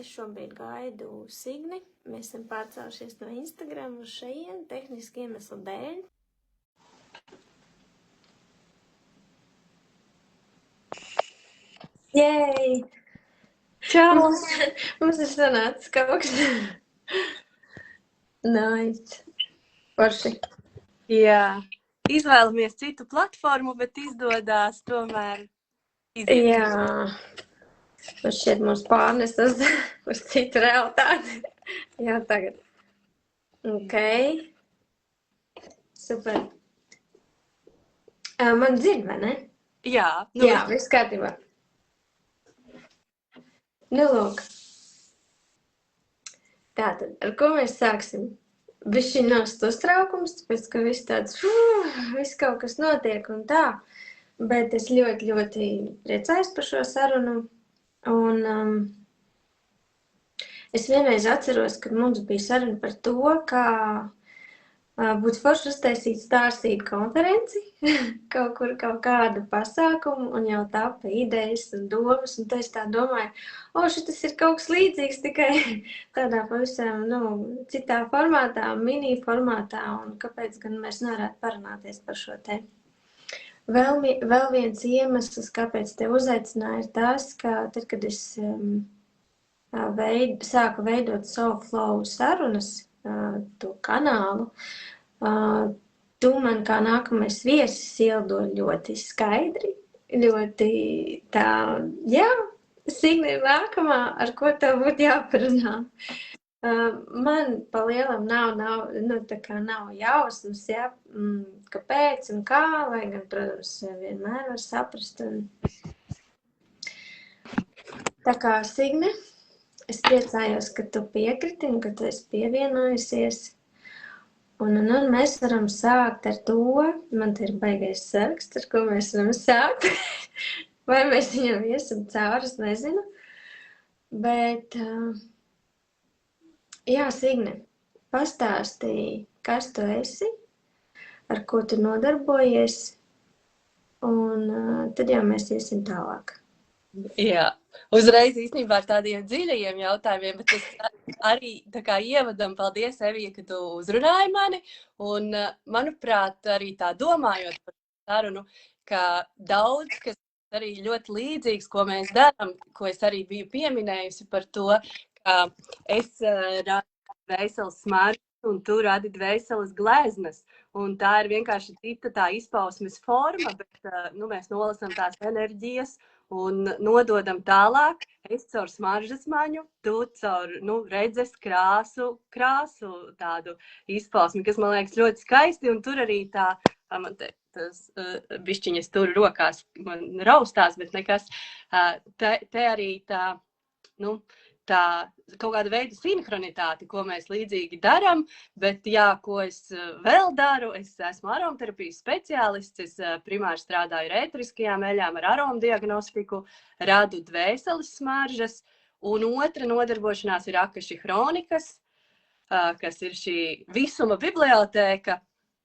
es šobrīd gaidu Signi. Mēs esam pārcēlušies no Instagram uz šejienu tehniski iemeslu dēļ. Jej! Čau! Mums ir sanācis kaut kas. Nice. Forši. Jā, izvēlamies citu platformu, bet izdodās tomēr iziet. Jā. Man šķiet mums pārnest uz citu realitāti. Jā, tagad. Ok. Super. Man dzird, vai ne? Jā, Jā, viss kārtībā. Nu, lūk. Tātad, ar ko mēs sāksim? Bišķi nost uztraukums, tāpēc, ka viss tāds, viss kaut kas notiek un tā. Bet es ļoti, ļoti priecājos par šo sarunu. Un es vienreiz atceros, kad mums bija saruna par to, kā būtu forši uztaisīt stāstīt konferenci, kaut kur kaut kādu pasākumu, un jau tapa idejas un domas, un es tā domāju, šitas ir kaut kas līdzīgs, tikai tādā pavisam, citā formātā, mini formātā, un kāpēc gan mēs nevarētu parunāties par šo te. Vēl viens iemesls, kāpēc te uzaicināju, ir tas, ka tad, kad es sāku veidot SoFlow sarunas, to kanālu, tu man kā nākamais viesis ieldo ļoti skaidri, ļoti tā, jā, Signe ir nākamā, ar ko tev būtu jāparunā. Man pa lielam nav jausmas, jā, kāpēc un kā, lai gan, protams, vienmēr var saprast. Tā kā, Signe, es priecājos, ka tu piekriti un ka tu esi pievienojusies. Un mēs varam sākt ar to, man te ir baigais saraksts, ar ko mēs varam sākt. Vai mēs viņam iesim cauri, es nezinu. Bet, jā, Signe, pastāstīji, kas tu esi, ar ko tu nodarbojies, un tad jau mēs iesim tālāk. Jā, uzreiz īstenībā ar tādiem dziļajiem jautājumiem, bet es arī tā kā ievadam, paldies, Evija, ka tu uzrunāji mani, un manuprāt, arī tā domājot par sarunu, ka daudz, kas arī ļoti līdzīgs, ko mēs darām, ko es arī biju pieminējusi par to, ka es radu dvēseles smaržas, un tu radi dvēseles gleznas, un tā ir vienkārši cita tā izpausmes forma, bet mēs nolasam tās enerģijas, un nododam tālāk, es caur smaržas maņu, tu caur redzes krāsu tādu izpausmi, kas man liekas ļoti skaisti, un tur arī tā, man tas bišķiņas tur rokās man raustās, bet nekas, te arī tā, tā kaut kāda veida sinhronitāte, ko mēs līdzīgi daram, bet jā, ko es vēl daru, es esmu aromaterapijas speciālists, es primāri strādāju ar ēteriskajām eļām, ar aromadiagnostiku, radu dvēseles smaržas, un otra nodarbošanās ir akaši hronikas, kas ir šī visuma bibliotēka,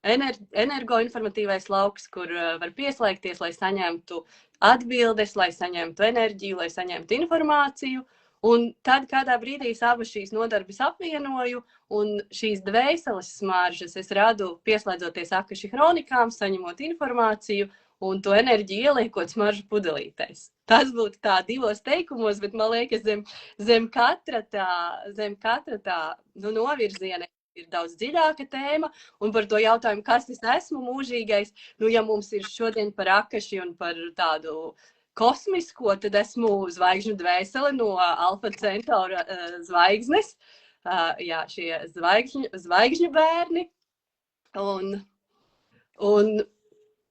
energoinformatīvais lauks, kur var pieslēgties, lai saņemtu atbildes, lai saņemtu enerģiju, lai saņemtu informāciju. Un tad kādā brīdī es abas šīs nodarbes apvienoju, un šīs dvēseles smaržas es radu pieslēdzoties akaši hronikām, saņemot informāciju un to enerģiju ieliekot smaržu pudelītēs. Tas būtu tā divos teikumos, bet man liekas, zem katra tā novirziena ir daudz dziļāka tēma, un par to jautājumu, kas es esmu mūžīgais, ja mums ir šodien par akaši un par tādu kosmisko, tad esmu zvaigžņu dvēsele no Alfa Centaura zvaigznes, jā, šie zvaigžņu bērni, un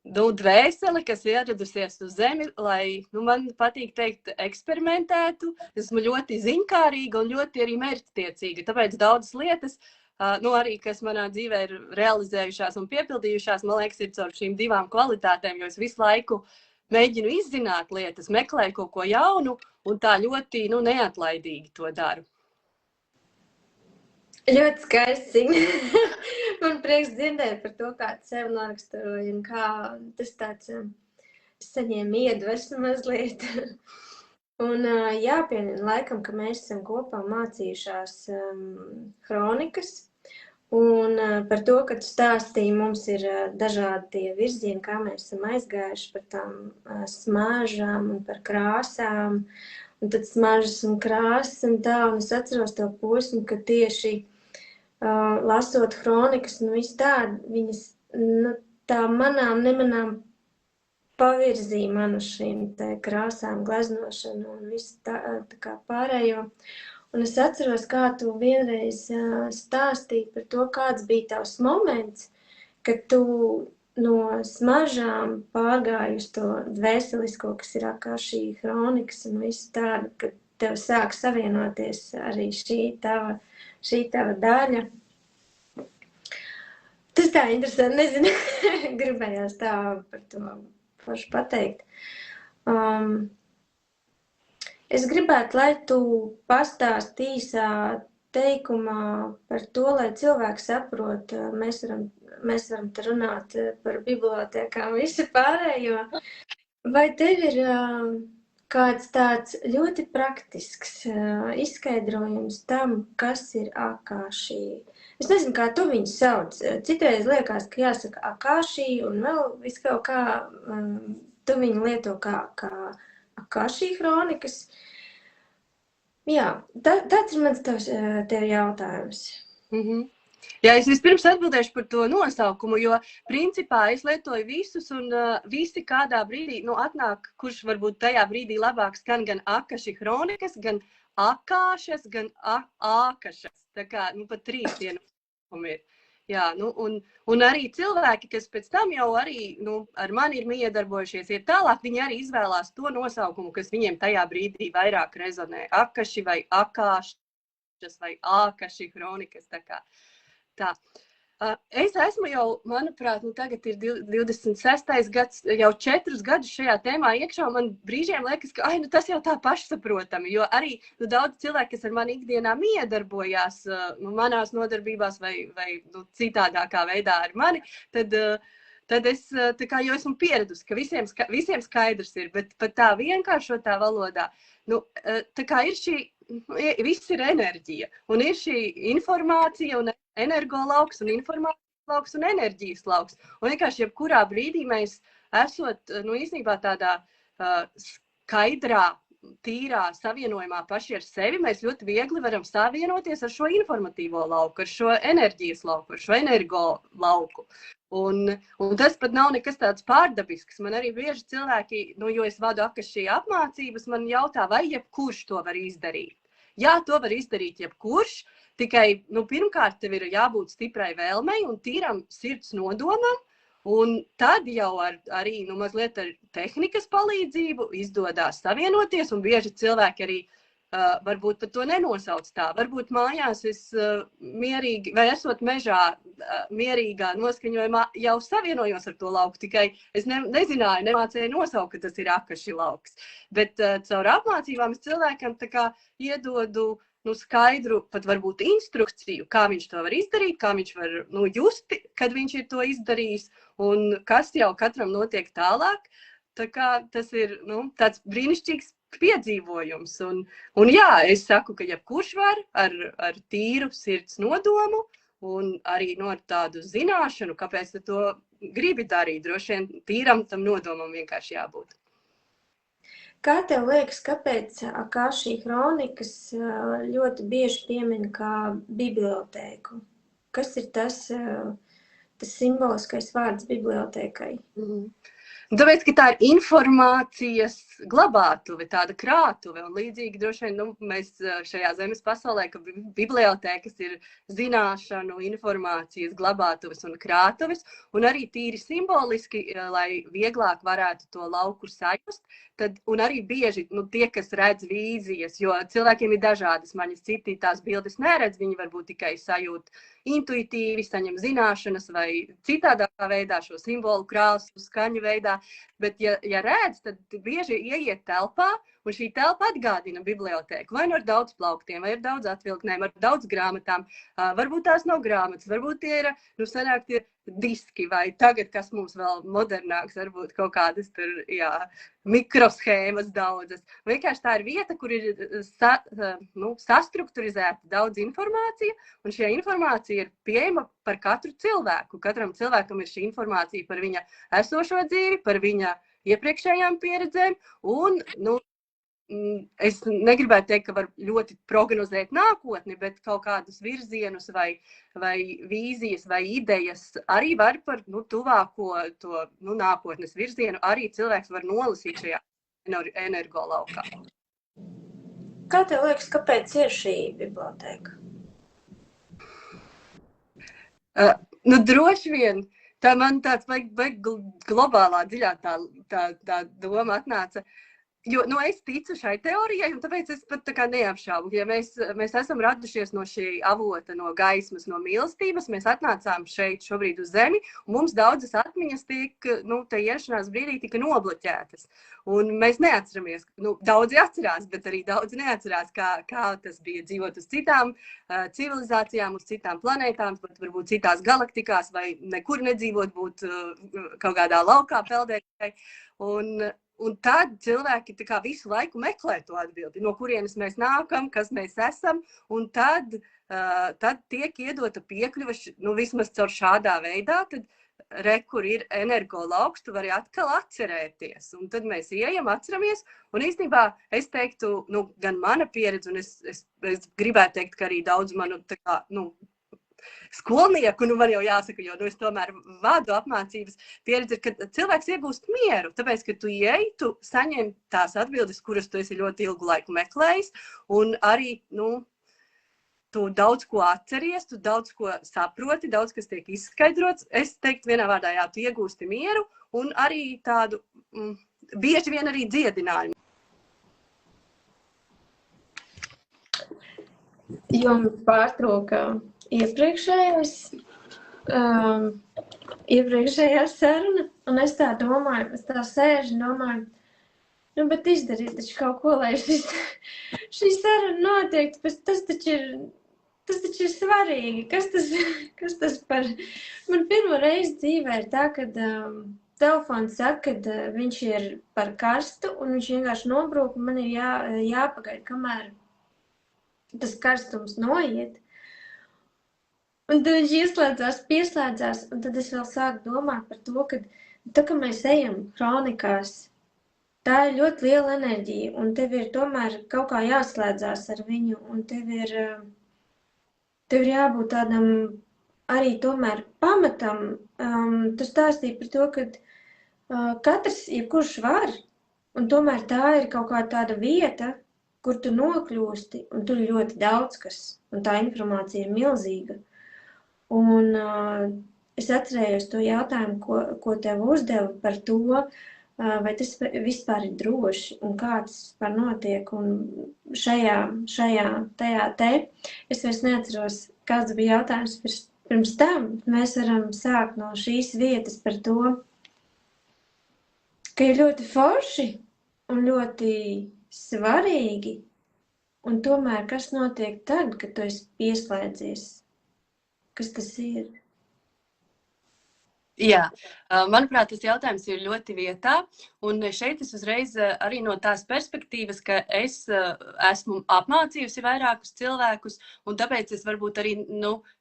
dvēsele, kas ieradusies uz Zemi, lai, man patīk teikt, eksperimentētu, esmu ļoti ziņkārīga un ļoti arī mērķtiecīga, tāpēc daudzas lietas, arī, kas manā dzīvē ir realizējušās un piepildījušās, man liekas, ir caur šīm divām kvalitātēm, jo es visu laiku mēģinu izzināt lietas, meklēju kaut ko jaunu un tā ļoti, neatlaidīgi to daru. Ļoti skaisti. Man prieks dzirdēt par to, kā tu sev noraksturoji un kā tas tāds saņēma iedvesmu mazliet. Un jāpiemin laikam, ka mēs esam kopā mācījušās hronikas. Un par to, ka tu stāstīji, mums ir dažādi tie virzieni, kā mēs esam aizgājuši par tām smāžām un par krāsām. Un tad smaržas un krāsas un tā. Un es atceros to posmu, ka tieši lasot hronikas un visu tādu, viņas tā nemanām pavirzīja manu šīm te krāsām, gleznošanu un visu tā kā pārējo. Un es atceros, kā tu vienreiz stāstīji par to, kāds bija tavs moments, kad tu no smaržām pārgāji uz to dvēselisko, kas ir Akaši hronikas un visu tādu, kad tev sāk savienoties arī šī tava daļa. Tas tā interesanti, nezinu, gribējās tā par to pašu pateikt. Es gribētu, lai tu pastāsti īsā teikumā par to, lai cilvēki saprot, mēs varam te runāt par bibliotēkām visu pārējo. Vai tev ir kāds tāds ļoti praktisks izskaidrojums tam, kas ir Akaši? Es nezinu, kā tu viņu sauc. Citreiz liekas, ka jāsaka Akaši un vēl viss kaut kā tu viņu lieto kā Akaši hronikas. Jā, tāds ir mans tev jautājums. Jā, es vispirms atbildēšu par to nosaukumu, jo principā es lietoju visus un visi kādā brīdī, atnāk, kurš varbūt tajā brīdī labāk skan gan Akaši hronikas, gan Akāšas, gan Ākašas. Tā kā, pat 3 tie nosaukumi ir. Jā, un arī cilvēki, kas pēc tam jau arī, ar mani ir miedarbojušies, iet tālāk, viņi arī izvēlās to nosaukumu, kas viņiem tajā brīdī vairāk rezonē. Akaši vai Akāšas vai Ākaši hronikas, tā kā. Tā. Es esmu jau, manuprāt, tagad ir 26. gads, jau 4 gadus šajā tēmā iekšā, un man brīžiem liekas, ka tas jau tā pašsaprotami, jo arī daudz cilvēki, kas ar mani ikdienā miedarbojās manās nodarbībās vai citādākā veidā ar mani, tad es jau esmu pieradusi, ka visiem skaidrs ir, bet pat tā vienkāršotā valodā, tā kā ir šī, viss ir enerģija, un ir šī informācija un energolauks un informācijas lauks un enerģijas lauks. Un vienkārši jebkurā brīdī mēs esot, īstenībā tādā skaidrā, tīrā savienojumā paši ar sevi, mēs ļoti viegli varam savienoties ar šo informatīvo lauku, ar šo enerģijas lauku, ar šo energo lauku. Un tas pat nav nekas tāds pārdabisks. Man arī bieži cilvēki, jo es vadu Akaši apmācības, man jautā, vai jebkurš to var izdarīt. Jā, to var izdarīt jebkurš, tikai, pirmkārt, tev ir jābūt stiprai vēlmei un tīram sirds nodomam, un tad jau arī mazliet ar tehnikas palīdzību izdodās savienoties, un bieži cilvēki arī varbūt pat to nenosauc tā. Varbūt mājās es mierīgi, vai esot mežā mierīgā noskaņojumā, jau savienojos ar to lauku, tikai es nezināju, nemācēju nosaukt, ka tas ir Akaši lauks. Bet caur apmācībām es cilvēkam tā kā iedodu skaidru, pat varbūt instrukciju, kā viņš to var izdarīt, kā viņš var justi, kad viņš ir to izdarījis, un kas jau katram notiek tālāk. Tā kā tas ir tāds brīnišķīgs piedzīvojums. Un jā, es saku, ka jebkurš var ar tīru sirds nodomu un arī ar tādu zināšanu, kāpēc to gribi darīt. Droši vien tīram tam nodomam vienkārši jābūt. Kā tev liekas, kāpēc Akaši hronikas ļoti bieži piemin kā bibliotēku? Kas ir tas simboliskais vārds bibliotēkai? Tāpēc, ka tā ir informācijas glabātuve, tāda krātuve, un līdzīgi droši vien mēs šajā zemes pasaulē, ka bibliotēkas ir zināšanu, informācijas glabātuves un krātuves, un arī tīri simboliski, lai vieglāk varētu to lauku sajust, un arī bieži tie, kas redz vīzijas, jo cilvēkiem ir dažādas maņas, citi tās bildes neredz, viņi varbūt tikai sajūt intuitīvi, saņem zināšanas vai citādākā veidā šo simbolu krāsu, skaņu veidā, bet ja redz, tad bieži ieiet telpā un šī telpa atgādina bibliotēku. Vai nu ar daudz plauktiem, vai ar daudz atvilknēm, ar daudz grāmatām. Varbūt tās nav grāmatas, varbūt tie ir, senāk tie diski, vai tagad, kas mums vēl modernāks, varbūt kaut kādas tur, mikroshēmas daudzas. Vienkārši tā ir vieta, kur ir sastrukturizēta daudz informācija, un šī informācija ir pieejama par katru cilvēku. Katram cilvēkam ir šī informācija par viņa esošo dzīvi, par viņa iepriekšējām pieredzēm, un, es negribētu teikt, ka var ļoti prognozēt nākotni, bet kaut kādus virzienus vai vīzijas vai idejas arī var par tuvāko to nākotnes virzienu arī cilvēks var nolasīt šajā energolaukā. Kā tev liekas, kāpēc ir šī bibliotēka? Droši vien, tā man tāds baig globālā dziļā tā doma atnāca. Jo es ticu šai teorijai, un tāpēc es pat tā kā neapšaubu. Ja mēs esam radušies no šī avota, no gaismas, no mīlestības, mēs atnācām šeit šobrīd uz Zemi, un mums daudzas atmiņas te iešanās brīdī tika nobloķētas. Un mēs neatceramies, daudzi atcerās, bet arī daudzi neatcerās, kā tas bija dzīvot uz citām civilizācijām, uz citām planētām, pat varbūt citās galaktikās, vai nekur nedzīvot, būt kaut kādā laukā peldēt. Un tad cilvēki visu laiku meklē to atbildi, no kurienes mēs nākam, kas mēs esam, un tad tiek iedota piekļuva, vismaz caur šādā veidā, tad kur ir energolauks, tu vari atkal atcerēties. Un tad mēs ieejam, atceramies, un īstenībā es teiktu, gan mana pieredze, un es gribētu teikt, ka arī daudz manu skolnieku, man jau jāsaka, jo es tomēr vadu apmācības pieredzi, ka cilvēks iegūst mieru, tāpēc, ka tu ieej, tu saņem tās atbildes, kuras tu esi ļoti ilgu laiku meklējis, un arī, tu daudz ko atceries, tu daudz ko saproti, daudz kas tiek izskaidrots. Es teiktu vienā vārdā, tu iegūsti mieru, un arī tādu, bieži vien arī dziedinājumu. Jums pārtrauka iepriekšējā saruna, un es tā domāju, es tā sēžu un domāju, bet izdarīt taču kaut ko, lai šī saruna notiek, tas taču ir svarīgi, kas tas par... Man pirmo reizi dzīvē ir tā, kad telefons saka, kad viņš ir par karstu, un viņš vienkārši nobrūk, un man ir jāpagaida, kamēr tas karstums noiet. Un tad viņš pieslēdzās, un tad es vēl sāku domāt par to, ka tā, ka mēs ejam kronikās, tā ir ļoti liela enerģija, un tev ir tomēr kaut kā jāslēdzās ar viņu, un tev ir jābūt tādam arī tomēr pamatam. Tu stāstīji par to, ka katrs, jebkurš var, un tomēr tā ir kaut kā tāda vieta, kur tu nokļūsti, un tur ir ļoti daudz kas, un tā informācija ir milzīga. Un es atcerējos to jautājumu, ko tev uzdeva par to, vai tas vispār ir droši un kā tas vispār notiek. Un tajā te, es vairs neatceros, kāds bija jautājums pirms tam. Mēs varam sākt no šīs vietas par to, ka ir ļoti forši un ļoti svarīgi, un tomēr kas notiek tad, kad tu esi pieslēdzies? Kas tas ir? Jā, manuprāt, tas jautājums ir ļoti vietā, un šeit es uzreiz arī no tās perspektīvas, ka es esmu apmācījusi vairākus cilvēkus, un tāpēc es varbūt arī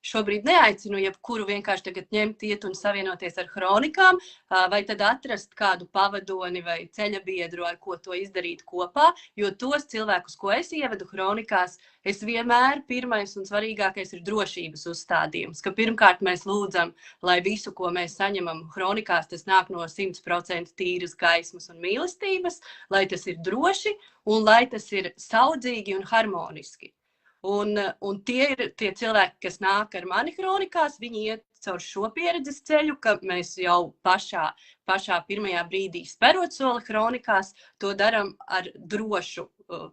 šobrīd neaicinu jebkuru vienkārši tagad ņemt, iet un savienoties ar kronikām, vai tad atrast kādu pavadoni vai ceļabiedru, ar ko to izdarīt kopā, jo tos cilvēkus, ko es ievedu kronikās, es vienmēr pirmais un svarīgākais ir drošības uzstādījums, ka pirmkārt mēs lūdzam, lai visu, ko mēs saņemam kronikās, tas nāk no 100% tīras gaismas un mīlestības, lai tas ir droši un lai tas ir saudzīgi un harmoniski. Un tie ir tie cilvēki, kas nāk ar mani kronikās, viņi iet caur šo pieredzes ceļu, ka mēs jau pašā pirmajā brīdī sperot soli kronikās, to daram ar drošu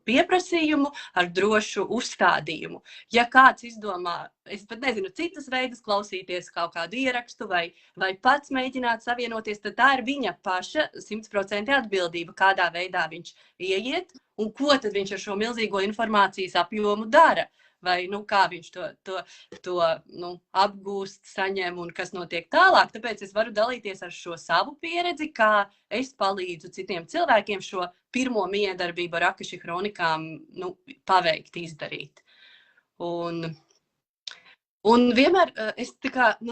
pieprasījumu, ar drošu uzstādījumu. Ja kāds izdomā, es pat nezinu, citas veidus klausīties kaut kādu ierakstu vai pats mēģināt savienoties, tad tā ir viņa paša 100% atbildība, kādā veidā viņš ieiet un ko tad viņš ar šo milzīgo informācijas apjomu dara. Vai kā viņš to apgūst, saņem un kas notiek tālāk. Tāpēc es varu dalīties ar šo savu pieredzi, kā es palīdzu citiem cilvēkiem šo pirmo miedarbību ar Akaši hronikām paveikt, izdarīt. Un vienmēr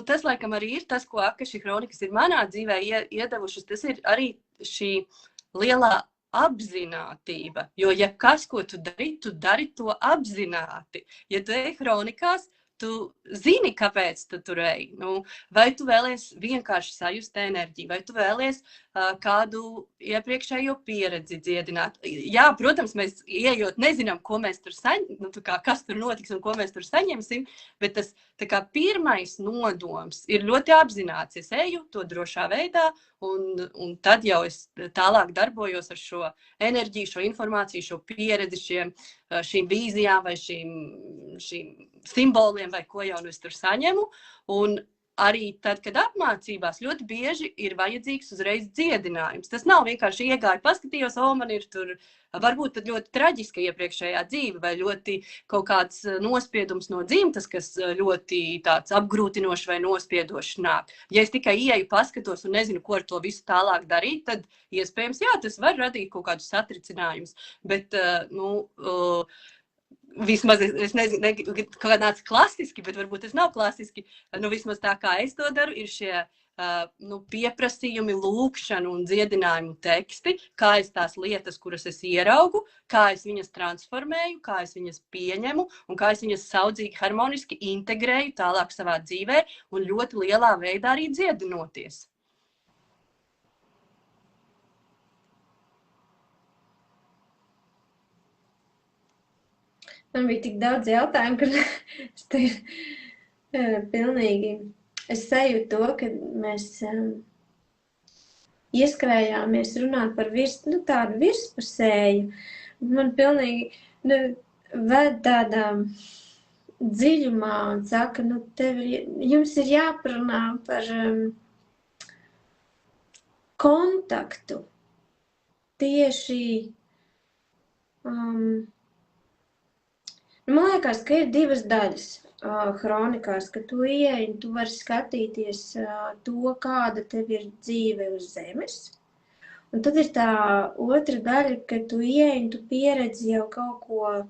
tas laikam arī ir tas, ko Akaši hronikas ir manā dzīvē iedevušas, tas ir arī šī lielā apzinātība, jo ja kas, ko tu dari to apzināti. Ja tu ej hronikās, tu zini, kāpēc tu tur ej. Vai tu vēlies vienkārši sajust enerģiju, vai tu vēlies kādu iepriekšējo pieredzi dziedināt. Jā, protams, mēs ieejot nezinām, ko mēs tur kas tur notiks un ko mēs tur saņemsim, bet tas pirmais nodoms ir ļoti apzināts. Es eju to drošā veidā, un tad jau es tālāk darbojos ar šo enerģiju, šo informāciju, šo pieredzi, šīm vīzijām vai šīm simboliem vai ko jau es tur saņemu. Un arī tad, kad apmācībās ļoti bieži ir vajadzīgs uzreiz dziedinājums. Tas nav vienkārši iegāju, paskatījos, man ir tur varbūt tad ļoti traģiska iepriekšējā dzīve vai ļoti kaut kāds nospiedums no dzimtas, kas ļoti tāds apgrūtinoši vai nospiedoši nāk. Ja es tikai ieju, paskatos un nezinu, ko ar to visu tālāk darīt, tad iespējams, jā, tas var radīt kaut kādus satricinājumus. Bet, vismaz es nezinu, kā nāca klasiski, bet varbūt tas nav klasiski. Vismaz tā, kā es to daru, ir šie pieprasījumi, lūkšanu un dziedinājumu teksti, kā es tās lietas, kuras es ieraugu, kā es viņas transformēju, kā es viņas pieņemu un kā es viņas saudzīgi, harmoniski integrēju tālāk savā dzīvē un ļoti lielā veidā arī dziedinoties. Man bija tik daudz jautājumu, ka es te pilnīgi... Es sajūtu to, ka mēs ieskrējāmies runāt par tādu virspusēju. Man pilnīgi ved tādā dziļumā un saka, jums ir jāparunā par kontaktu. Tieši, man liekas, ka ir divas daļas. Hronikās, ka tu ieej un tu vari skatīties to, kāda tev ir dzīve uz zemes. Un tad ir tā otra daļa, ka tu ieej un tu pieredzi jau kaut ko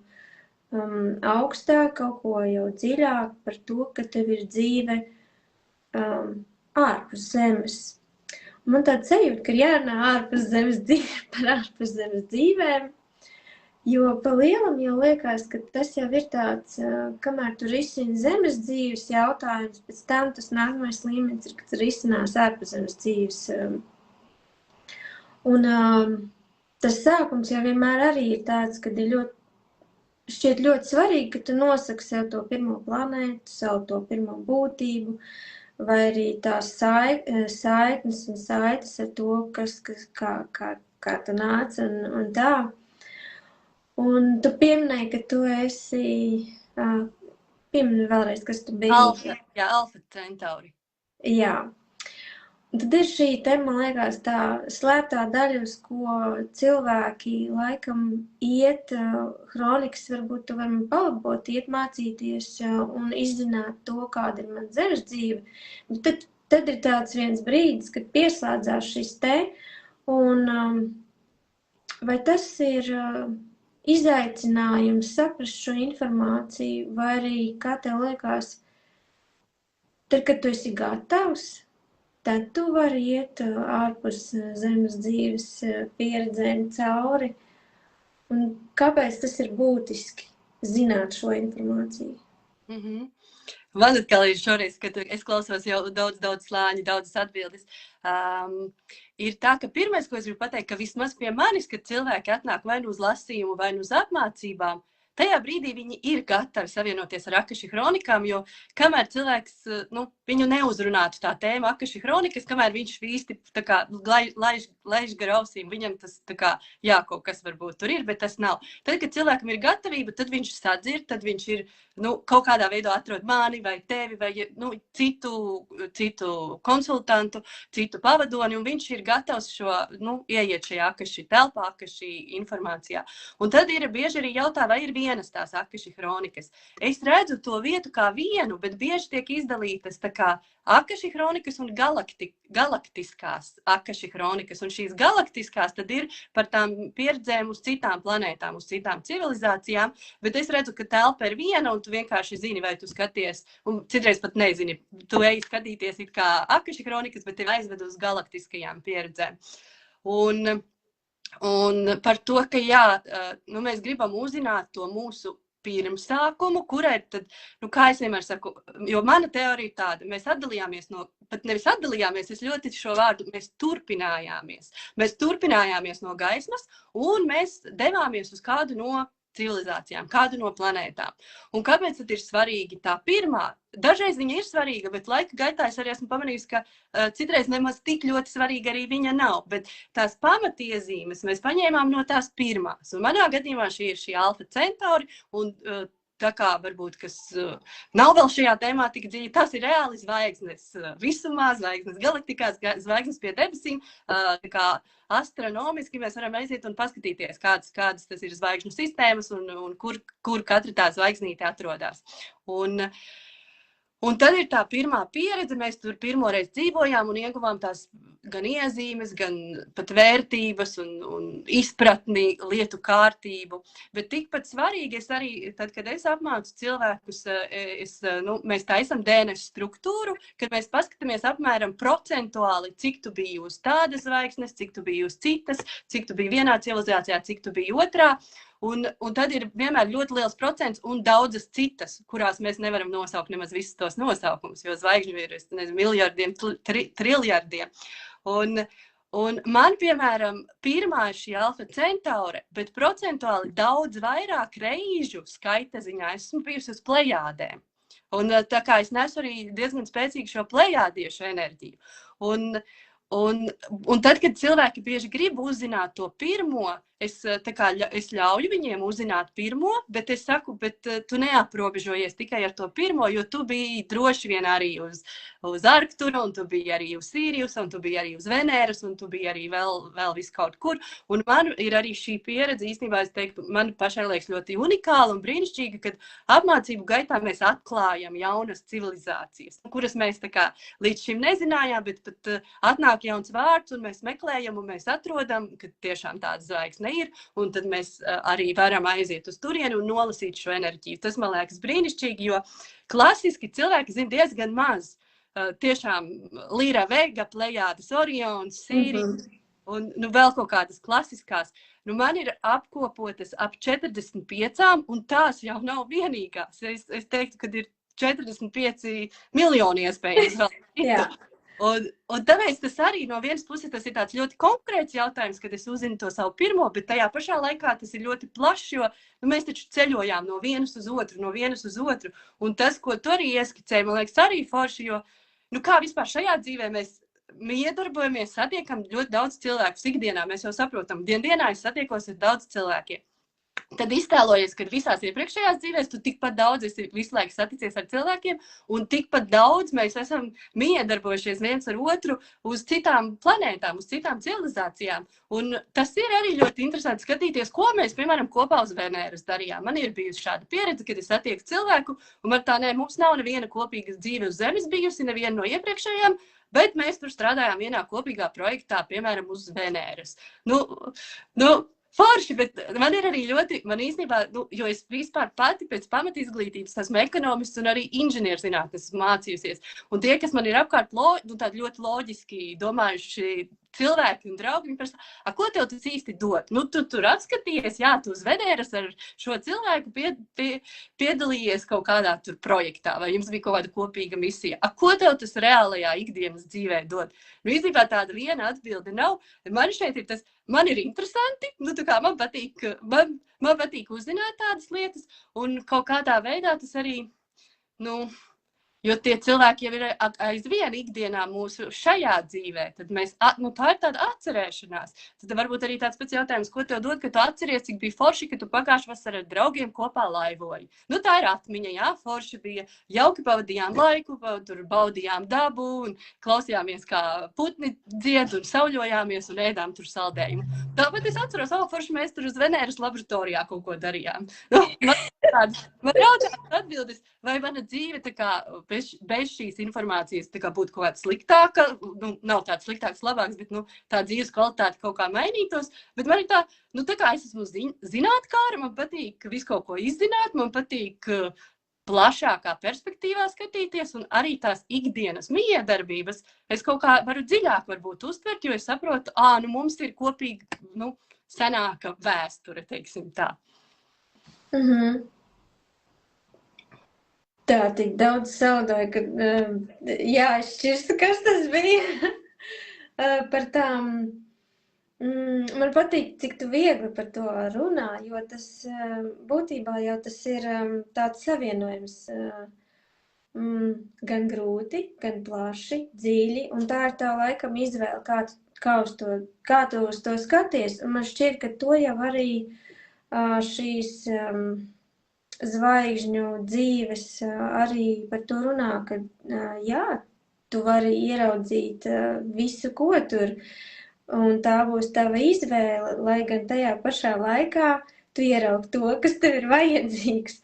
augstāk, kaut ko jau dziļāk par to, ka tev ir dzīve ārpus zemes. Un man tāda sajūta, ka ir jārunā ārpus zemes dzīve par ārpus zemes dzīvēm. Jo pa lielam jau liekas, ka tas jau ir tāds, kamēr tu risini zemes dzīves jautājums, pēc tam tas nākamais līmenis ir, ka tu risinās ārpus zemes dzīves. Un tas sākums jau vienmēr arī ir tāds, kad ir šķiet ļoti svarīgi, ka tu nosaki sev to pirmo planētu, savu to pirmo būtību, vai arī tās saitnes un saites ar to, kā tu nāc un tā. Un tu pieminēji, ka tu esi, piemini vēlreiz, kas tu biji. Alfa Centauri. Jā. Un tad ir šī te, man liekas, tā slēptā daļa, uz ko cilvēki laikam iet, hronikas varbūt tu vari palabot, iet mācīties un izzināt to, kāda ir man zemes dzīve. Bet tad ir tāds viens brīdis, kad pieslēdzās šis te, un vai tas ir... izaicinājums saprast šo informāciju, vai arī, kā tev liekas, tad, kad tu esi gatavs, tad tu vari iet ārpus zemes dzīves pieredzēm cauri. Un kāpēc tas ir būtiski zināt šo informāciju? Man atkal ir šoreiz, kad es klausos jau daudz slāņu, daudzas atbildes. Ir tā, ka pirmais, ko es gribu pateikt, ka vismaz pie manis, kad cilvēki atnāk vai nu uz lasījumu, vai nu uz apmācībām, tajā brīdī viņi ir gatavi savienoties ar Akaši hronikām, jo kamēr cilvēks, viņu neuzrunātu tā tēma Akaši hronikas, kamēr viņš īsti tā kā laiž gar ausīm, viņam tas tā kā, jā, kaut kas varbūt tur ir, bet tas nav. Tad, kad cilvēkam ir gatavība, tad viņš sadzird, tad viņš ir, kaut kādā veidā atrod mani vai tevi vai, citu konsultantu, citu pavadoni, un viņš ir gatavs ieiet šajā Akaši telpā, Akaši informācijā. Un tad ir bieži arī jautā, vai ir vienas tās Akaši hronikas. Es redzu to vietu kā vienu, bet bieži tiek izdalītas tā kā Akaši hronikas un galaktiskās Akaši hronikas. Un šīs galaktiskās tad ir par tām pieredzēm uz citām planētām, uz citām civilizācijām, bet es redzu, ka telpa ir viena, un tu vienkārši zini, vai tu skaties, un citreiz pat nezini, tu ej skatīties it kā Akaši hronikas, bet tevi aizved uz galaktiskajām pieredzēm. Un par to, ka jā, mēs gribam uzzināt to mūsu pirmsākumu, kurai tad, kā es vienmēr saku, jo mana teorija ir tāda, mēs atdalījāmies pat nevis atdalījāmies, es ļoti šo vārdu, mēs turpinājāmies. Mēs turpinājāmies no gaismas, un mēs devāmies uz kādu no civilizācijām, kādu no planētām. Un kāpēc tad ir svarīgi tā pirmā? Dažreiz viņa ir svarīga, bet laika gaitā es arī esmu pamanījusi, ka citreiz nemaz tik ļoti svarīga arī viņa nav. Bet tās pamatiezīmes mēs paņēmām no tās pirmās. Un manā gadījumā šī ir šī Alfa Centauri, un tā kā varbūt, kas nav vēl šajā tēmā tik dziļi, tas ir reāli zvaigznes visumā, zvaigznes galaktikās, zvaigznes pie debesīm, tā kā astronomiski mēs varam aiziet un paskatīties, kādas tas ir zvaigžņu sistēmas un kur katra tā zvaigznīte atrodas. Un tad ir tā pirmā pieredze, mēs tur pirmoreiz dzīvojām un ieguvām tās gan iezīmes, gan pat vērtības un izpratni, lietu kārtību. Bet tikpat svarīgi es arī, tad, kad es apmācu cilvēkus, mēs taisam DNS struktūru, kad mēs paskatāmies apmēram procentuāli, cik tu biji uz tādas zvaigznes, cik tu biji uz citas, cik tu biji vienā civilizācijā, cik tu biji otrā. Un tad ir vienmēr ļoti liels procents un daudzas citas, kurās mēs nevaram nosaukt nemaz visus tos nosaukumus, jo zvaigžņu ir, miljardiem, triljardiem. Un man, piemēram, pirmā ir šī Alfa Centaure, bet procentuāli daudz vairāk reižu skaita ziņā esmu bijusi uz plejādēm. Un tā kā es nesu arī diezgan spēcīgi šo plejādiešu enerģiju. Un tad, kad cilvēki bieži grib uzzināt to pirmo, es ļauju viņiem uzzināt pirmo, bet es saku, bet tu neaprobežojies tikai ar to pirmo, jo tu biji droši vien arī uz Arkturu, un tu biji arī uz Sīrijus, un tu biji arī uz Venēras, un tu biji arī vēl vis kaut kur. Un man ir arī šī pieredze, īstenībā es teiktu, man pašai liekas ļoti unikāla un brīnišķīga, kad apmācību gaitā mēs atklājam jaunas civilizācijas, kuras mēs tā kā līdz šim nezinājām, bet pat atnāk jauns vārds, un mēs meklējam, un mēs atrodam, ka tiešām tādas zvaigznes ir, un tad mēs arī varam aiziet uz turieni un nolasīt šo enerģiju. Tas, man liekas, brīnišķīgi, jo klasiski cilvēki zina diezgan maz. Tiešām Līra Vega, Plejādas, Orions, Sīrija un vēl kaut kādas klasiskās. Man ir apkopotas ap 45, un tās jau nav vienīgās. Es teiktu, ka ir 45 miljoni iespējas vēl. Jā. Un tāpēc tas arī no vienas puses tas ir tāds ļoti konkrēts jautājums, kad es uzzinu to savu pirmo, bet tajā pašā laikā tas ir ļoti plašs, jo mēs taču ceļojām no vienas uz otru, un tas, ko tu arī ieskicēji, man liekas, arī forši, jo, kā vispār šajā dzīvē mēs iedarbojamies, satiekam ļoti daudz cilvēkus ikdienā, mēs jau saprotam, dienā es satiekos ar daudz cilvēkiem. Tad iztēlojies, ka visās iepriekšējās dzīvēs tu tikpat daudz esi visu laiku saticies ar cilvēkiem, un tikpat daudz mēs esam miedarbojušies viens ar otru uz citām planētām, uz citām civilizācijām. Un tas ir arī ļoti interesanti skatīties, ko mēs, piemēram, kopā uz Venēras darījām. Man ir bijusi šāda pieredze, kad es satieku cilvēku, un mums nav neviena kopīga dzīve uz Zemes bijusi, neviena no iepriekšējām, bet mēs tur strādājām vienā kopīgā projektā, piemēram, uz Venēras. Forši, bet man ir arī man īstenībā, jo es vispār pati pēc pamatizglītības esmu ekonomists un arī inženierzinātnes mācījusies. Un tie, kas man ir apkārt tādi ļoti loģiski domājuši cilvēki un draugi, viņi prasa, ko tev tas īsti dod? Tu tur atskaties, jā, tu uz Venēras ar šo cilvēku piedalījies kaut kādā tur projektā, vai jums bija kaut kāda kopīga misija. Ko tev tas reālajā ikdienas dzīvē dod? Īstenībā tāda viena atbilde nav. Man šeit ir tas, man ir interesanti, man patīk, man patīk uzzināt tādas lietas, un kaut kādā veidā tas arī, nu, jo tie cilvēki jau ir aizvien ikdienā mūsu šajā dzīvē, tad mēs, nu tā ir tāda atcerēšanās. Tad varbūt arī tāds pats jautājums, ko tev dod, ka tu atceries, cik bija forši, ka tu pagājuši vasarā ar draugiem kopā laivoji. Nu tā ir atmiņa, jā, forši bija, jauki pavadījām laiku, tur baudījām dabu un klausījāmies, kā putni dzied un sauļojāmies un ēdām tur saldējumu. Tāpat es atceros, forši mēs tur uz Venēras laboratorijā kaut ko darījām. Man jautājums atbildes, vai mana dzīve tā kā bez šīs informācijas tā kā būtu kaut kāda sliktāka, nu, nav tāds sliktāks, labāks, bet, nu, tā dzīves kvalitāte kaut kā mainītos, bet man ir tā, nu, tā kā es esmu zinātkāra, man patīk visu kaut ko izzināt, man patīk plašākā perspektīvā skatīties, un arī tās ikdienas miedarbības es kaut kā varu dziļāk varbūt uztvert, jo es saprotu, nu, mums ir kopīgi, nu, senāka vēsture, teiksim tā. Tā tik daudz saudoja, ka jāšķirsta, kas tas bija par tām. Man patīk, cik tu viegli par to runā, jo tas būtībā jau tas ir tāds savienojums gan grūti, gan plaši, dziļi, un tā ir tā laikam izvēle, kā tu uz to skaties. Un man šķiet, ka to jau arī šīs zvaigžņu dzīves arī par to runā, ka jā, tu vari ieraudzīt visu, ko tur, un tā būs tava izvēle, lai gan tajā pašā laikā tu ieraugi to, kas tev ir vajadzīgs.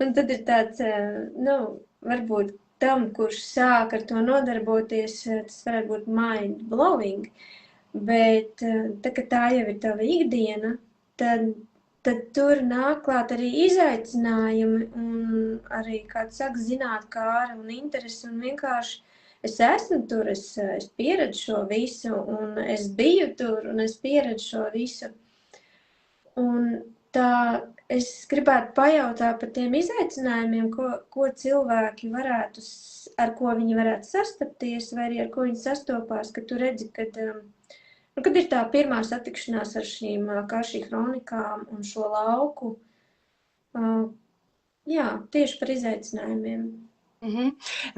Un tad ir tāds, nu, varbūt tam, kurš sāk ar to nodarboties, tas varētu būt mind blowing, bet tā, ka tā jau ir tava ikdiena, tad tur nāk klāt arī izaicinājumi un arī, kāds saka, zinātkāra un interesi, un vienkārši es esmu tur, es pieredzu šo visu, un es biju tur, un es pieredzu šo visu. Un tā es gribētu pajautāt par tiem izaicinājumiem, ko cilvēki varētu, ar ko viņi varētu sastapties, vai arī ar ko viņi sastopās, ka tu redzi, kad ir tā pirmā satikšanās ar šīm Akashi kronikām un šo lauku, jā, tieši par izaicinājumiem.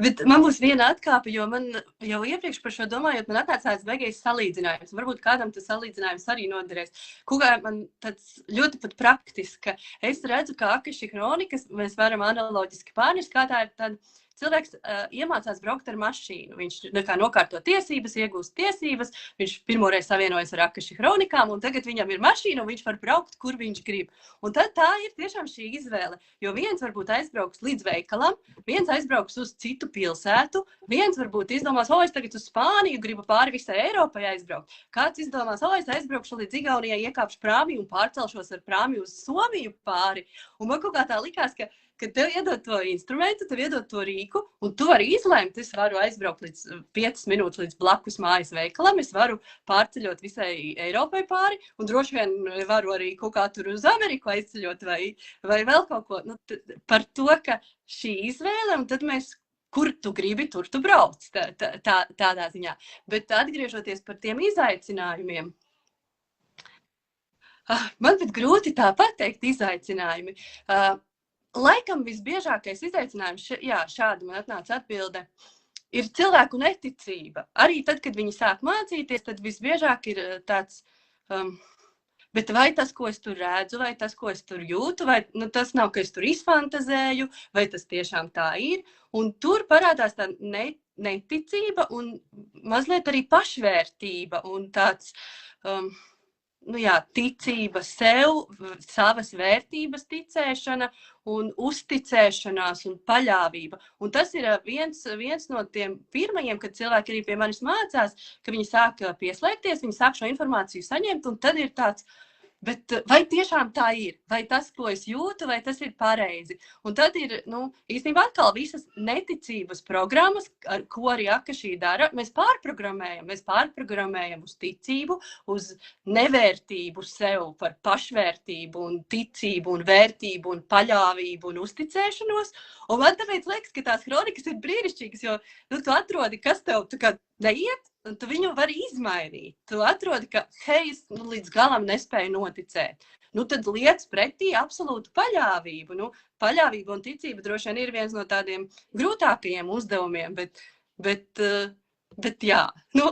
Bet man būs viena atkāpe, jo man jau iepriekš par šo domājot, man atnāca tāds beigais salīdzinājums. Varbūt kādam tas salīdzinājums arī noderēs. Kukā man tāds ļoti pat praktiski, ka es redzu, ka Akashi kronikas mēs varam analoģiski pārnest, kā tā ir tāda cilvēks iemācās braukt ar mašīnu. Viņš nokārto tiesības, iegūst tiesības, viņš pirmoreiz savienojas ar Akashi kronikām, un tagad viņam ir mašīna, un viņš var braukt, kur viņš grib. Un tad tā ir tiešām šī izvēle, jo viens varbūt aizbrauks līdz veikalam, viens aizbrauks uz citu pilsētu, viens varbūt izdomās, es tagad uz Spāniju, gribu pāri visai Eiropai aizbraukt. Kāds izdomās, es aizbraukšu līdz Igaunijai, iekāpšu prāmī un pārcelšos ar prāmī uz Somiju pāri. Un man kaut kā tā likās, ka tev iedod to instrumentu, tev iedod to rīku, un tu vari izlēmt, es varu aizbraukt līdz 5 minūtes līdz blakus mājas veikalam, es varu pārceļot visai Eiropai pāri, un droši vien varu arī kaut kā tur uz Ameriku aizceļot vai vēl kaut ko. Nu, par to, ka šī izvēle, un tad mēs, kur tu gribi, tur tu brauc, tādā ziņā. Bet atgriežoties par tiem izaicinājumiem, man pat grūti tā pateikt izaicinājumi. Laikam visbiežākais izaicinājums, šādi man atnāca atbilde, ir cilvēku neticība. Arī tad, kad viņi sāk mācīties, tad visbiežāk ir tāds, bet vai tas, ko es tur redzu, vai tas, ko es tur jūtu, vai tas nav, ka es tur izfantazēju, vai tas tiešām tā ir. Un tur parādās tā neticība un mazliet arī pašvērtība un tāds... ticība sev, savas vērtības ticēšana un uzticēšanās un paļāvība. Un tas ir viens no tiem pirmajiem, kad cilvēki arī pie manis mācās, ka viņi sāk pieslēgties, viņi sāk šo informāciju saņemt, un tad ir tāds, bet vai tiešām tā ir? Vai tas, ko es jūtu, vai tas ir pareizi? Un tad ir, īstenībā atkal visas neticības programmas, ko arī Akashi dara, mēs pārprogrammējam uz ticību, uz nevērtību sev par pašvērtību un ticību un vērtību un paļāvību un uzticēšanos. Un man tāpēc liekas, ka tās kronikas ir brīnišķīgas, jo tu atrodi, kas tev neiet, un tu viņu vari izmainīt. Tu atrodi, ka, es līdz galam nespēju noticēt. nu tad liec pretī absolūtu paļāvību. Nu, paļāvība un ticība droši vien ir viens no tādiem grūtākajiem uzdevumiem, bet jā, nu,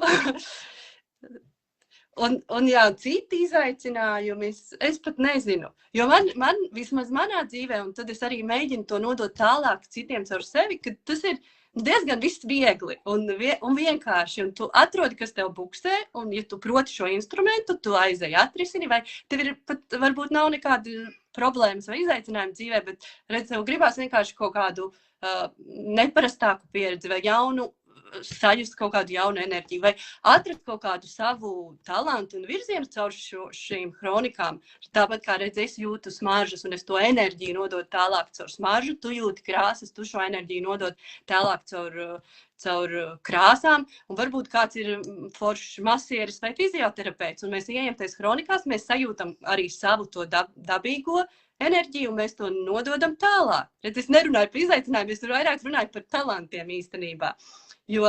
un jā, citi izaicinājumi, es pat nezinu, jo man vismaz manā dzīvē, un tad es arī mēģinu to nodot tālāk citiem caur sevi, ka tas ir diezgan viss viegli un vienkārši, un tu atrodi, kas tev buksē, un ja tu proti šo instrumentu, tu aizēji atrisini, vai tev ir pat varbūt nav nekāda problēmas vai izaicinājumi dzīvē, bet redz, tev gribās vienkārši kaut kādu neparastāku pieredzi vai jaunu sajust kaut kādu jaunu enerģiju, vai atrast kaut kādu savu talantu un virzienu caur šīm kronikām. Tāpat kā redz, es jūtu smaržas, un es to enerģiju nododu tālāk caur smaržu, tu jūti krāsas, tu šo enerģiju nodod tālāk caur krāsām, un varbūt kāds ir foršs masieris vai fizioterapeits, un mēs ieejam tais kronikās, mēs sajūtam arī savu to dabīgo enerģiju, un mēs to nododam tālāk. Redz, es nerunāju par izaicinājumu, es vairāk runāju par talantiem īstenībā. Jo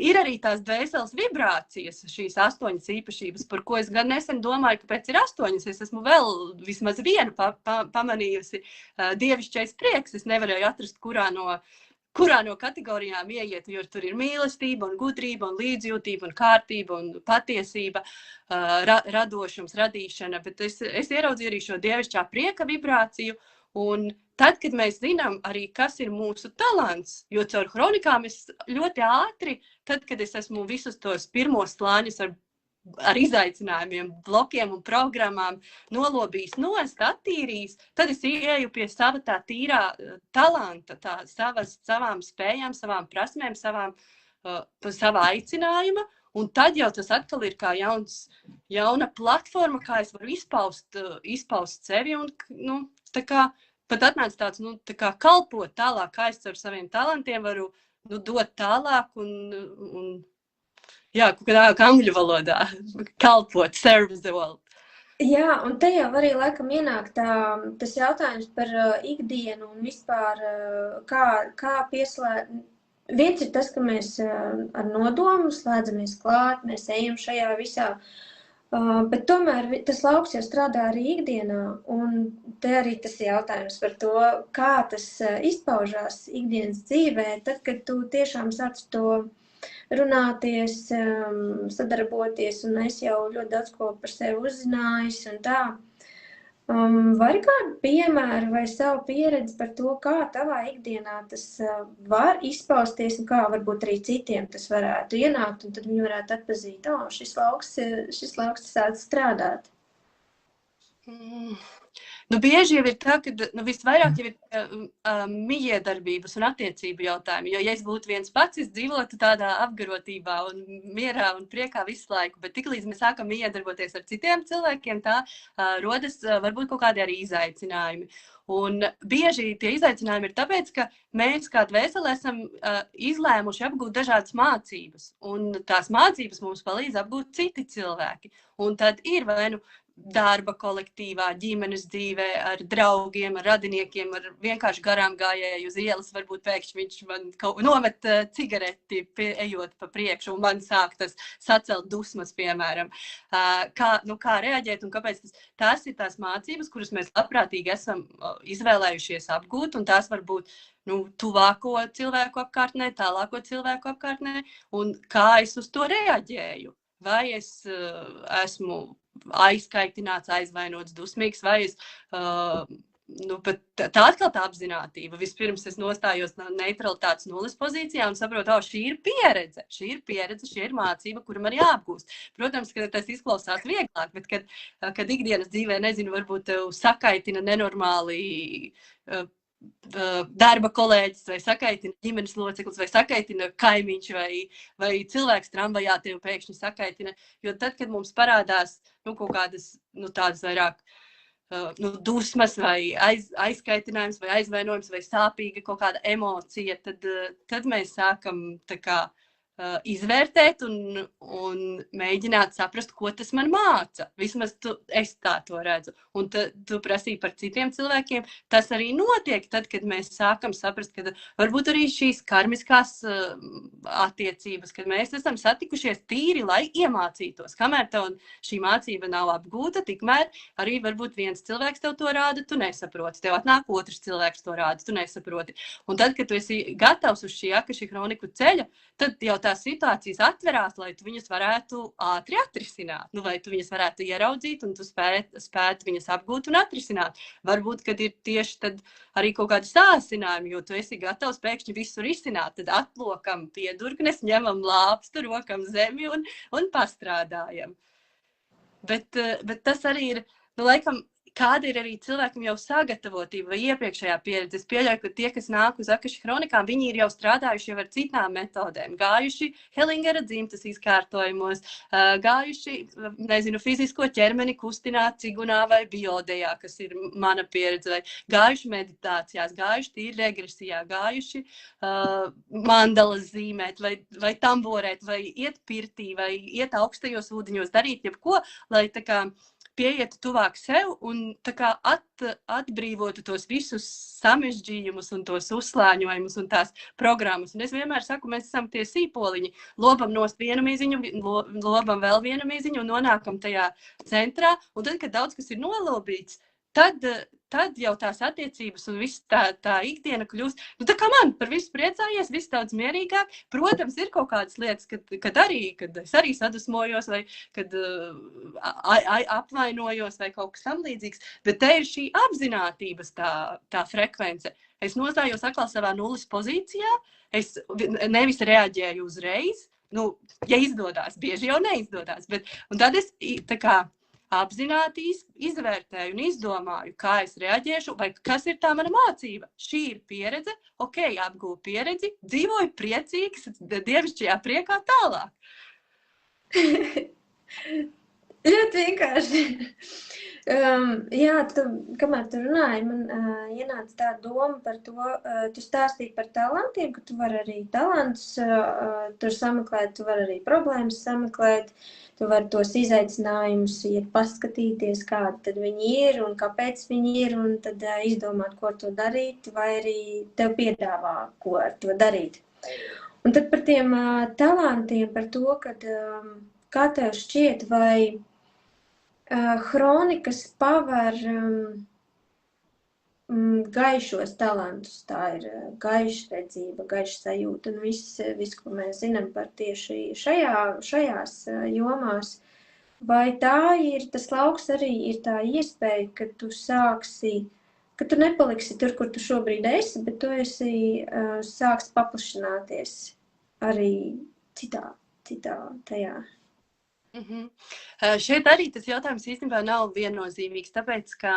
ir arī tās dvēseles vibrācijas, šīs 8 īpašības, par ko es gan nesen domāju, kāpēc ir 8. Es esmu vēl vismaz vienu pamanījusi dievišķais prieks. Es nevarēju atrast, kurā no kategorijām ieiet, jo tur ir mīlestība un gudrība un līdzjūtība un kārtība un patiesība, radošums, radīšana. Bet es ieraudzīju arī šo dievišķā prieka vibrāciju. Un tad, kad mēs zinām arī, kas ir mūsu talants, jo caur kronikām es ļoti ātri, tad, kad es esmu visus tos pirmos slāņus ar izaicinājumiem, blokiem un programmām nolobījis nost, attīrījis, tad es ieeju pie sava tā tīrā talanta, savām spējām, savām prasmēm, savā aicinājuma, un tad jau tas atkal ir kā jauna platforma, kā es varu izpaust sevi un, nu, tā kā pat atnāca tāds, nu, tā kā kalpot tālāk, kā es ar saviem talantiem varu, nu, dot tālāk un jā, kā angļu valodā, kalpot, serve the world. Jā, un te jau arī laikam ienāk tas jautājums par ikdienu un vispār kā pieslēgt. Viens ir tas, ka mēs ar nodomu slēdzamies klāt, mēs ejam šajā visā, bet tomēr tas lauks jau strādā arī ikdienā, un te arī tas jautājums par to, kā tas izpaužās ikdienas dzīvē, tad, kad tu tiešām sāc to runāties, sadarboties, un es jau ļoti daudz ko par sevi uzzinājis un tā. Var kādu piemēru vai savu pieredzi par to, kā tavā ikdienā tas var izpausties un kā varbūt arī citiem tas varētu ienākt, un tad viņi varētu atpazīt, šis lauks sāc strādāt? Nu, bieži jau ir tā, ka visvairāk jau ir mijiedarbības un attiecību jautājumi, jo, ja es būtu viens pats, es dzīvotu tādā apgarotībā un mierā un priekā visu laiku, bet tiklīdz mēs sākam miedarboties ar citiem cilvēkiem, tā rodas varbūt kaut kādi arī izaicinājumi. Un bieži tie izaicinājumi ir tāpēc, ka mēs kā dvēseli esam izlēmuši apgūt dažādas mācības, un tās mācības mums palīdz apgūt citi cilvēki. Un tad ir vai nu darba kolektīvā, ģimenes dzīvē, ar draugiem, ar radiniekiem, ar vienkārši garām gājēju uz ielas, varbūt pēkšņi viņš man nomet cigareti, ejot pa priekšu, un man sāk tas sacelt dusmas, piemēram. Kā reaģēt un kāpēc tās ir tās mācības, kuras mēs labprātīgi esam izvēlējušies apgūt, un tās var būt tuvāko cilvēku apkārtnē, tālāko cilvēku apkārtnē, un kā es uz to reaģēju. Vai es esmu aizkaitināts, aizvainots, dusmīgs, vai es, bet tā atkal tā apzinātība. Vispirms es nostājos neutralitātes nulles pozīcijā un saprotu, šī ir pieredze, šī ir mācība, kura man jāapgūst. Protams, ka tas izklausās vieglāk, bet kad ikdienas dzīvē, nezinu, varbūt tev sakaitina nenormāli darba kolēģis, vai sakaitina ģimenes loceklis, vai sakaitina kaimiņš, vai cilvēks tramvajā tev pēkšņi sakaitina. Jo tad, kad mums parādās kaut kādas tādas vairāk dusmas, vai aizkaitinājums, vai aizvainojums, vai sāpīga kaut kāda emocija, tad mēs sākam tā kā izvērtēt un mēģināt saprast, ko tas man māca. Vismaz es tā to redzu. Un tu prasīji par citiem cilvēkiem. Tas arī notiek tad, kad mēs sākam saprast, ka varbūt arī šīs karmiskās attiecības, kad mēs esam satikušies tīri, lai iemācītos. Kamēr tev šī mācība nav apgūta, tikmēr arī varbūt viens cilvēks tev to rāda, tu nesaproti. Tev atnāk otrs cilvēks to rāda, tu nesaproti. Un tad, kad tu esi gatavs uz šī Akaši kroniku ceļa, tad jau tās situācijas atverās, lai tu viņas varētu ātri atrisināt. Vai tu viņas varētu ieraudzīt un tu spētu viņas apgūt un atrisināt. Varbūt, kad ir tieši tad arī kaut kādi sāsinājumi, jo tu esi gatavs pēkšņi visu risināt. Tad atlokam piedurknes, ņemam lāpstu, rokam zemi un pastrādājam. Bet tas arī ir, laikam, kāda ir arī cilvēkam jau sagatavotība vai iepriekšējā pieredze. Es pieļauju, ka tie, kas nāk uz Akaši kronikām, viņi ir jau strādājuši jau ar citām metodēm. Gājuši Hellingera dzimtas izkārtojumos, gājuši, fizisko ķermeni kustināt cigunā vai biodejā, kas ir mana pieredze, vai gājuši meditācijās, gājuši tīri regresijā, gājuši mandalas zīmēt, vai tamborēt, vai iet pirtī, vai iet augstajos ūdeņos, darīt jebko, lai tā kā pieietu tuvāk sev un tā kā atbrīvotu tos visus samežģījumus un tos uzslāņojumus un tās programmas. Un es vienmēr saku, mēs esam tie sīpoliņi. Lobam nost vienu mīziņu, lobam vēl vienu mīziņu un nonākam tajā centrā. Un tad, kad daudz kas ir nolobīts, tad jau tās attiecības un viss tā ikdiena kļūst, tā kā man par visu priecājies, viss daudz mierīgāk. Protams, ir kaut kādas lietas, kad es arī sadusmojos vai kad apvainojos vai kaut kas tam līdzīgs, bet te ir šī apzinātības tā frekvence. Es nostājos atkal savā nulles pozīcijā, es nevis reaģēju uzreiz, ja izdodās, bieži jau neizdodās, un tad es tā kā apzināti izvērtēju un izdomāju, kā es reaģēšu, vai kas ir tā mana mācība. Šī ir pieredze, apgūju pieredzi, dzīvoju priecīgs, dievišķajā priekā tālāk. Ļoti vienkārši. Kamēr tu runāji, man ienāca tā doma par to, tu stāstīji par talantiem, ka tu vari arī talantus tur sameklēt, tu vari arī problēmas sameklēt, tu vari tos izaicinājumus iet paskatīties, kādi tad viņi ir un kāpēc viņi ir, un tad izdomāt, ko ar to darīt, vai arī tev piedāvā, ko ar to darīt. Un tad par tiem talantiem, par to, kad kā tev šķiet, vai kronikas paver gaišos talantus, tā ir gaiša redzība, gaiša sajūta un viss, ko mēs zinām par tieši šajās jomās. Vai tā ir, tas lauks arī ir tā iespēja, ka tu sāksi, ka tu nepaliksi tur, kur tu šobrīd esi, bet tu sāksi paplašināties arī citā tajā. Šeit arī tas jautājums īstenībā nav viennozīmīgs, tāpēc, ka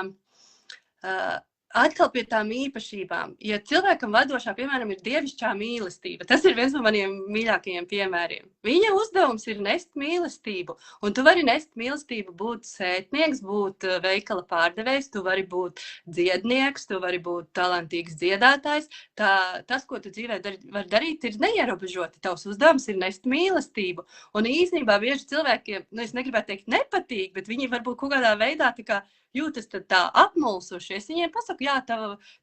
atkal pie tām īpašībām, ja cilvēkam vadošā, piemēram, ir dievišķā mīlestība, tas ir viens no maniem mīļākajiem piemēriem. Viņa uzdevums ir nest mīlestību, un tu vari nest mīlestību, būt sētnieks, būt veikala pārdevējs, tu vari būt dziednieks, tu vari būt talantīgs dziedātājs. Tas, ko tu dzīvē var darīt, ir neierobežoti. Tavs uzdevums ir nest mīlestību. Un īstenībā bieži cilvēkiem, es negribētu teikt nepatīk, bet viņi varbūt kaut kādā veidā tā kā jūtas tā apmulsuši. Es viņiem pasaku, jā,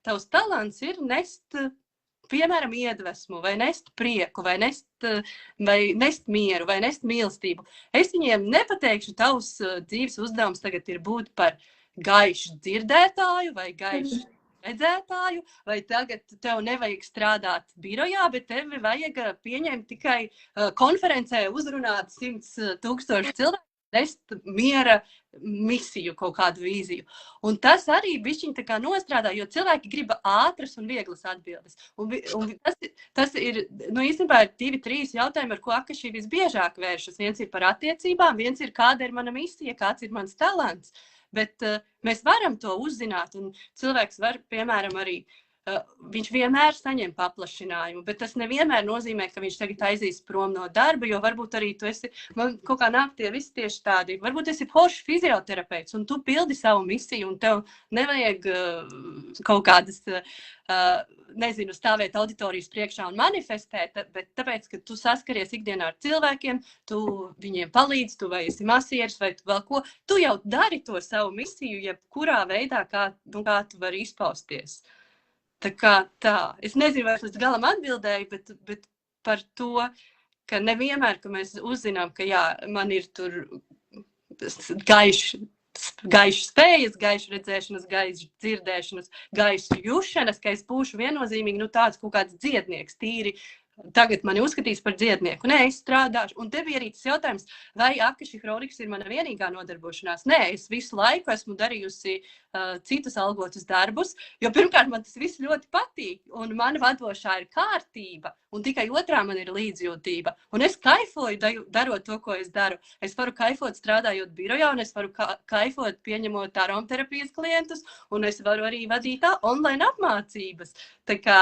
tavs talants ir nest, piemēram, iedvesmu, vai nest prieku, vai nest mieru, vai nest mīlestību. Es viņiem nepateikšu, tavs dzīves uzdevums tagad ir būt par gaišu dzirdētāju, vai gaišu redzētāju, vai tagad tev nevajag strādāt birojā, bet tevi vajag pieņemt tikai konferencē uzrunāt 100,000 cilvēku, nest miera misiju, kaut kādu vīziju. Un tas arī bišķiņ tā kā nostrādā, jo cilvēki grib ātras un vieglas atbildes. Un tas ir, īstenībā ir 2-3 jautājumi, ar ko Akaši visbiežāk vēršas. Viens ir par attiecībām, viens ir kāda ir mana misija, kāds ir mans talants. Bet mēs varam to uzzināt, un cilvēks var, piemēram, arī viņš vienmēr saņem paplašinājumu, bet tas nevienmēr nozīmē, ka viņš tagad aizies prom no darba, jo varbūt arī tu esi, man kaut kā nāk tie visi tieši tādi, varbūt esi foršs fizioterapeits un tu pildi savu misiju un tev nevajag kaut kādas, nezinu, stāvēt auditorijas priekšā un manifestēt, bet tāpēc, ka tu saskaries ikdienā ar cilvēkiem, tu viņiem palīdz, tu vai esi masieris vai tu vēl ko, tu jau dari to savu misiju, jebkurā veidā, kā tu vari izpausties. Tā kā tā. Es nezinu, vai es līdz galam atbildēju, bet par to, ka nevienmēr, ka mēs uzzinām, ka jā, man ir tur gaišas spējas, gaišas redzēšanas, gaišas dzirdēšanas, gaišas jušanas, ka es būšu viennozīmīgi tāds kaut kāds dziednieks, tīri. Tagad mani uzskatīs par dziednieku. Nē, es strādāšu. Un te bija arī tas jautājums, vai akašihronikas ir mana vienīgā nodarbošanās. Nē, es visu laiku esmu darījusi citus algotus darbus, jo pirmkārt man tas viss ļoti patīk, un mana vadošā ir kārtība, un tikai otrā man ir līdzjūtība. Un es kaifoju darot to, ko es daru. Es varu kaifot strādājot birojā, un es varu kaifot pieņemot aromaterapijas klientus, un es varu arī vadīt online apmācības. Tā kā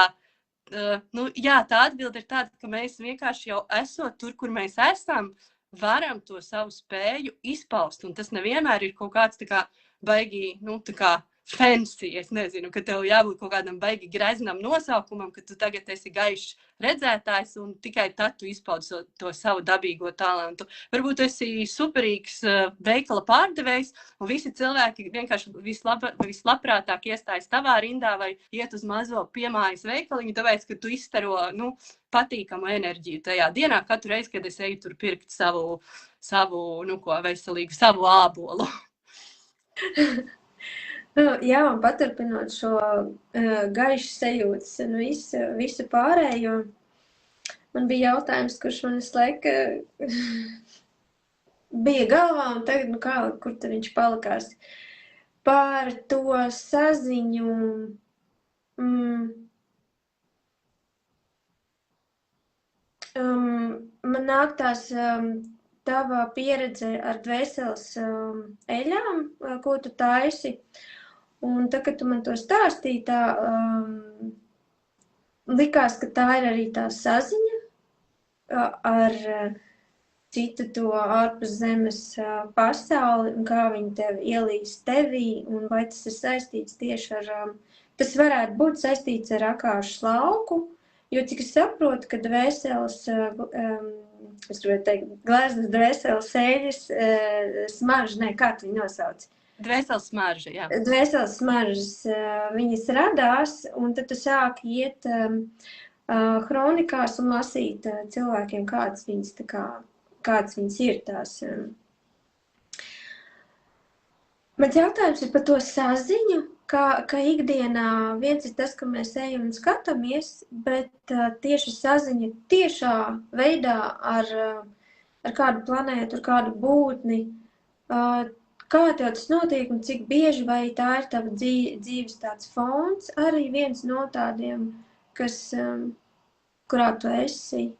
jā, tā atbilde ir tāda, ka mēs vienkārši jau esot tur, kur mēs esam, varam to savu spēju izpaust. Un tas nevienmēr ir kaut kāds tā kā baigi, tā kā fancy, es nezinu, ka tev jābūt kaut kādam baigi greznam nosaukumam, ka tu tagad esi gaišs redzētājs un tikai tad tu izpaudi to savu dabīgo talantu. Varbūt tu esi superīgs veikala pārdevējs un visi cilvēki vienkārši vislabprātāk iestājas tavā rindā vai iet uz mazo piemājas veikaliņu, tāpēc, ka tu izstaro, patīkamu enerģiju tajā dienā, katru reizi, kad es eju tur pirkt savu veselīgu, savu ābolu. Jā, un paturpinot šo gaišu sajūtas un visu pārējo, man bija jautājums, kurš man visu laiku bija galvā, un tagad, kur tad viņš palikās? Par to saziņu. Man nāk tās tava pieredze ar dvēseles eļām, ko tu taisi. Un tā, kad tu man to stāstīji, tā likās, ka tā ir arī tā saziņa ar citu to ārpus zemes pasauli un kā viņi tevi ielīst tevī un vai tas ir saistīts tieši ar, tas varētu būt saistīts ar akāšu slauku, jo cik es saprotu, ka dvēseles, es gribētu teikt, gleznas dvēseles eļas smarža, kā tu viņu nosauci? Dvēseles smarža, jā. Dvēseles smaržas, viņas radās, un tad tu sāki iet hronikās un lasīt cilvēkiem, kādas viņas ir tās. Mans jautājums ir par to saziņu, ka ikdienā viens ir tas, ka mēs ejam un skatāmies, bet tieši saziņa tiešā veidā ar kādu planētu, ar kādu būtni, kā tev tas notiek un cik bieži, vai tā ir tava dzīves tāds fons, arī viens no tādiem, kurā tu esi,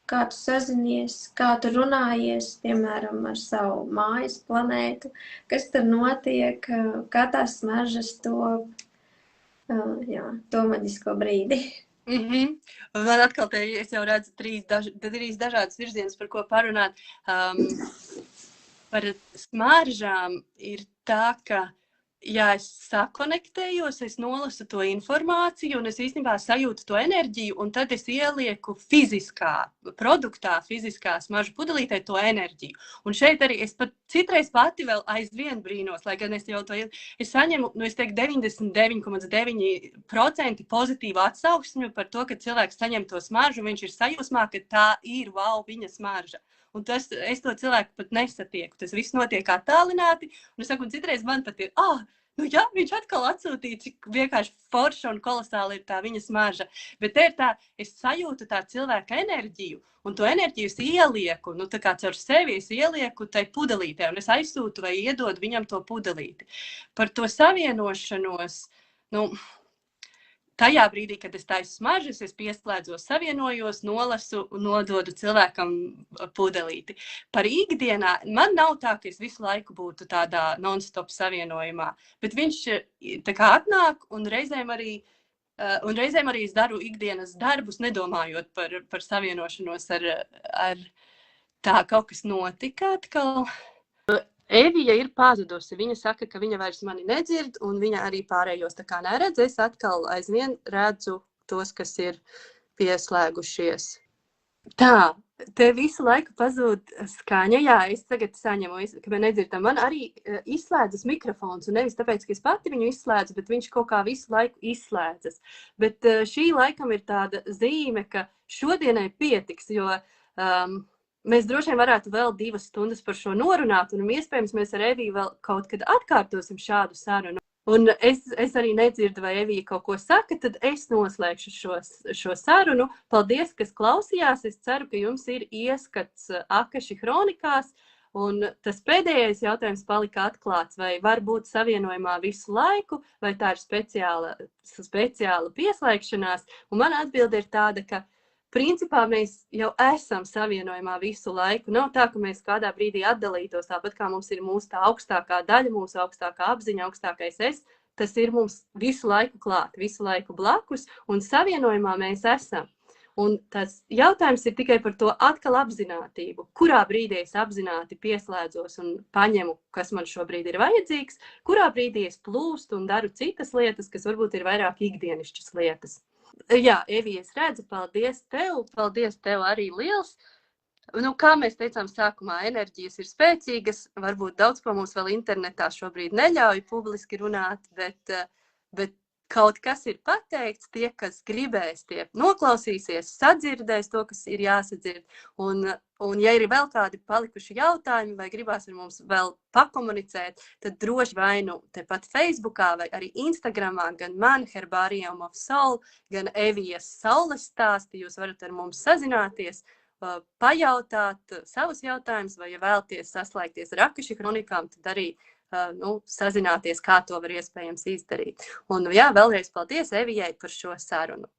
kā tu sazinies, kā tu runājies, piemēram, ar savu mājas planētu, kas tur notiek, kā tās smaržas top, to maģisko brīdi. Man atkal es jau redzu trīs dažādas virzienas, par ko parunāt. Par smaržām ir tā, ka, ja es sakonektējos, es nolasu to informāciju un es īstenībā sajūtu to enerģiju, un tad es ielieku fiziskā smaržu pudelītē to enerģiju. Un šeit arī es pat citreiz pati vēl aizvien brīnos, lai gan es jau to es saņemu, es teiktu, 99,9% pozitīvu atsauksmi par to, ka cilvēks saņem to smaržu, viņš ir sajūsmā, ka tā ir, viņa smarža. Un es to cilvēku pat nesatieku. Tas viss notiek attālināti. Un es saku, un citreiz man pat ir, viņš atkal atsūtīja, cik vienkārši forša un kolosāli ir tā viņa smarža. Bet te ir tā, es sajūtu tā cilvēka enerģiju, un to enerģiju es ielieku, tā kā caur sevi es ielieku tai pudelītē, un es aizsūtu vai iedodu viņam to pudelīti. Par to savienošanos, tajā brīdī, kad es taisu smaržas, es pieslēdzos, savienojos, nolasu un nododu cilvēkam pudelīti. Par ikdienā man nav tā, ka es visu laiku būtu tādā non-stop savienojumā, bet viņš tā kā atnāk un reizēm arī Un reizēm arī es daru ikdienas darbus, nedomājot par savienošanos ar tā kaut kas notika atkal. Evija ir pazudusi. Viņa saka, ka viņa vairs mani nedzird, un viņa arī pārējos tā kā neredz. Es atkal aizvien redzu tos, kas ir pieslēgušies. Tā, te visu laiku pazūd skaņa. Jā, es tagad saņemu, ka man nedzirdam. Man arī izslēdzas mikrofons, un nevis tāpēc, ka es pati viņu izslēdzu, bet viņš kaut kā visu laiku izslēdzas. Bet šī laikam ir tāda zīme, ka šodienai pietiks, jo mēs droši vien varētu vēl 2 stundas par šo norunāt, un iespējams mēs ar Eviju vēl kaut kad atkārtosim šādu sarunu. Un es arī nedzirdu, vai Evija kaut ko saka, tad es noslēgšu šo sarunu. Paldies, kas klausījās. Es ceru, ka jums ir ieskats Akaši kronikās, un tas pēdējais jautājums palika atklāts, vai var būt savienojumā visu laiku, vai tā ir speciāla pieslēgšanās. Un man atbilde ir tāda, ka principā mēs jau esam savienojumā visu laiku. Nav tā, ka mēs kādā brīdī atdalītos, tāpat kā mums ir mūsu tā augstākā daļa, mūsu augstākā apziņa, augstākais es. Tas ir mums visu laiku klāt, visu laiku blakus, un savienojumā mēs esam. Un tas jautājums ir tikai par to atkal apzinātību. Kurā brīdī es apzināti pieslēdzos un paņemu, kas man šobrīd ir vajadzīgs, kurā brīdī es plūstu un daru citas lietas, kas varbūt ir vairāk ikdienišķas lietas. Jā, Evija, es redzu, paldies tev arī liels. Nu, kā mēs teicām sākumā, enerģijas ir spēcīgas, varbūt daudz ko mums vēl internetā šobrīd neļauj publiski runāt, bet kaut kas ir pateikts, tie, kas gribēs, tie noklausīsies, sadzirdēs to, kas ir jāsadzird. Un ja ir vēl kādi palikuši jautājumi vai gribās ar mums vēl pakomunicēt, tad droši vai nu tepat Facebookā vai arī Instagramā, gan man, Herbarium of Soul, gan Evijas saules stāsti, jūs varat ar mums sazināties, pajautāt savus jautājumus, vai ja vēlaties saslēgties ar Akaši kronikām, tad arī sazināties, kā to var iespējams izdarīt. Un jā, vēlreiz paldies Evijai par šo sarunu.